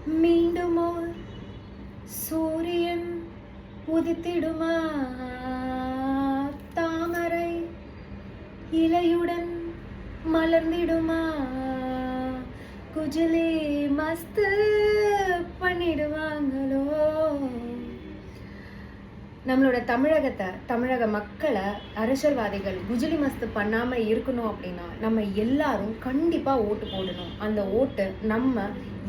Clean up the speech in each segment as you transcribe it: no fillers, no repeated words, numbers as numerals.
மீண்டுமோர் சூரியன் உதித்திடுமா, தாமரை இலையுடன் மலர்ந்திடுமா, குஜிலி மஸ்து பண்ணிடுவாங்களோ. நம்மளோட தமிழக மக்களை அரசியல்வாதிகள் குஜிலி மஸ்து பண்ணாம இருக்கணும் அப்படின்னா நம்ம எல்லாரும் கண்டிப்பா ஓட்டு போடணும். அந்த ஓட்டு நம்ம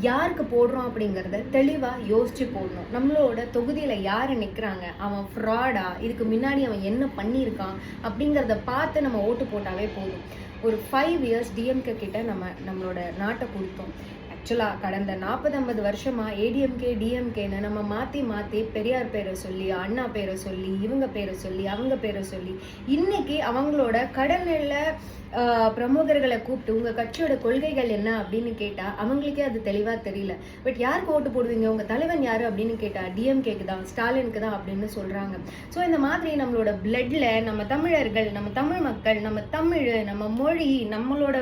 யாருக்கு போடுறோம் அப்படிங்கிறத தெளிவா யோசிச்சு போடணும். நம்மளோட தொகுதியில யாரு நிக்கிறாங்க, அவன் ஃப்ராடா, இதுக்கு முன்னாடி அவன் என்ன பண்ணியிருக்கான் அப்படிங்கிறத பார்த்து நம்ம ஓட்டு போட்டாவே போதும். ஒரு 5 years டிஎம்கே கிட்ட நம்மளோட நாட்டை கொடுத்தோம். ஆக்சுவலாக கடந்த 40-50 வருஷமா ஏடிஎம்கே டிஎம்கேன்னு நம்ம மாற்றி பெரியார் பேரை சொல்லி, அண்ணா பேரை சொல்லி, இவங்க பேரை சொல்லி, அவங்க பேரை சொல்லி, இன்னைக்கு அவங்களோட கடல்நெல்ல பிரமுகர்களை கூப்பிட்டு உங்கள் கட்சியோட கொள்கைகள் என்ன அப்படின்னு கேட்டால் அவங்களுக்கே அது தெளிவாக தெரியல. பட் யாருக்கு ஓட்டு போடுவீங்க, உங்கள் தலைவன் யார் அப்படின்னு கேட்டால் டிஎம்கேக்கு தான், ஸ்டாலினுக்கு தான் அப்படின்னு சொல்கிறாங்க. ஸோ இந்த மாதிரி நம்மளோட பிளட்ல நம்ம தமிழர்கள், நம்ம தமிழ் மக்கள், நம்ம தமிழ், நம்ம மொழி, நம்மளோட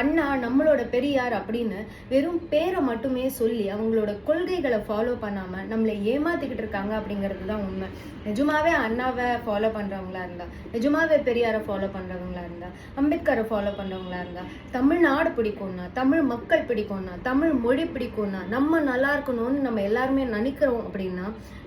அண்ணா, நம்மளோட பெரியார் அப்படின்னு வெறும் பேரை மட்டுமே சொல்லி அவங்களோட கொள்கைகளை ஃபாலோ பண்ணாமல் நம்மளை ஏமாத்திக்கிட்டு இருக்காங்க அப்படிங்கிறது தான் உண்மை. நிஜமாவே அண்ணாவை ஃபாலோ பண்ணுறவங்களா இருந்தா, நிஜமாவே பெரியாரை ஃபாலோ பண்ணுறவங்களா இருந்தா, அம்பேத்கரை ஃபாலோ பண்ணுறவங்களா இருந்தா, தமிழ்நாடு பிடிக்கும்னா, தமிழ் மக்கள் பிடிக்கும்னா, தமிழ் மொழி பிடிக்கும்னா, நம்ம நல்லா இருக்கணும்னு நம்ம எல்லாருமே நினைக்கிறோம் அப்படின்னா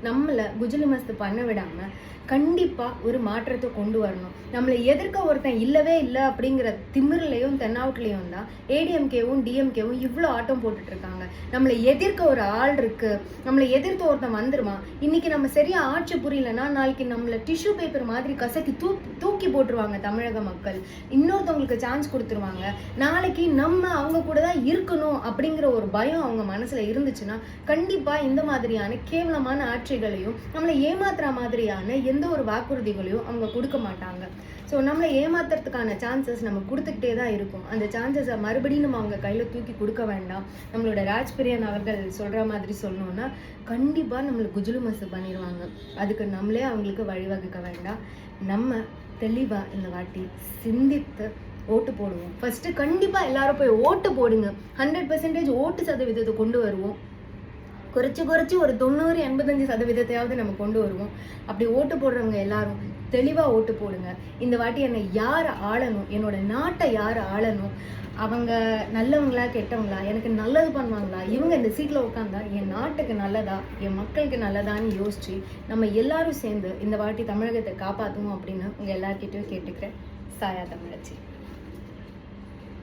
நம்மளை குஜிலி மஸ்து பண்ண விடாமல் கண்டிப்பாக ஒரு மாற்றத்தை கொண்டு வரணும். நம்மளை எதிர்க்க ஒருத்தன் இல்லவே இல்லை அப்படிங்கிற திமிர்லையும் தென்னாவுட்லையும் தான் ஏடிஎம்கேவும் டிஎம்கேவும் இவ்வளோ ஆட்டம் போட்டுட்டு இருக்காங்க. நம்மளை எதிர்க்க ஒரு ஆள் இருக்கு, நம்மளை எதிர்த்து ஒருத்தன் வந்துருமா, இன்னைக்கு நம்ம சரியா ஆட்சி புரியலன்னா நாளைக்கு நம்மளை டிஷ்யூ பேப்பர் மாதிரி கசக்கி தூக்கி போட்டுருவாங்க தமிழக மக்கள். இன்னொருத்தவங்களுக்கு சான்ஸ் கொடுத்துருவாங்க. நாளைக்கு நம்ம அவங்க கூட தான் இருக்கணும் அப்படிங்கிற ஒரு பயம் அவங்க மனசுல இருந்துச்சுன்னா கண்டிப்பா இந்த மாதிரியான கேவலமான ஆட்சிகளையும் நம்மளை ஏமாத்துற மாதிரியான எந்த ஒரு வாக்குறுதிகளையும் அவங்க கொடுக்க மாட்டாங்க. ஸோ நம்மளை ஏமாத்துறதுக்கான சான்சஸ் நம்ம கொடுத்துக்கிட்டே தான் இருக்கும். அந்த சான்சஸை மறுபடியும் நம்ம அவங்க கையில் தூக்கி கொடுக்க வேண்டாம். நம்மளோட ராஜ்பிரியன் அவர்கள் சொல்கிற மாதிரி சொல்லணும்னா கண்டிப்பாக நம்மளுக்கு குஜிலி மஸ்து பண்ணிடுவாங்க. அதுக்கு நம்மளே அவங்களுக்கு வழிவகுக்க வேண்டாம். நம்ம தெளிவாக இந்த வாட்டி சிந்தித்து ஓட்டு போடுவோம். ஃபர்ஸ்ட்டு கண்டிப்பாக எல்லாரும் போய் ஓட்டு போடுங்க. 100% ஓட்டு சதவீதத்தை கொண்டு வருவோம். குறைச்சி ஒரு 90-85% நம்ம கொண்டு வருவோம். அப்படி ஓட்டு போடுறவங்க எல்லாரும் தெளிவாக ஓட்டு போடுங்க. இந்த வாட்டி என்னை யார் ஆளணும், என்னோட நாட்டை யார் ஆளணும், அவங்க நல்லவங்களா கெட்டவங்களா, எனக்கு நல்லது பண்ணுவாங்களா, இவங்க இந்த சீட்டில் உட்காந்தா என் நாட்டுக்கு நல்லதா, என் மக்களுக்கு நல்லதான்னு யோசிச்சு நம்ம எல்லாரும் சேர்ந்து இந்த வாட்டி தமிழகத்தை காப்பாற்றுவோம் அப்படின்னு உங்கள் எல்லார்கிட்டையும் கேட்டுக்கிறேன். சாயா தமிழச்சி.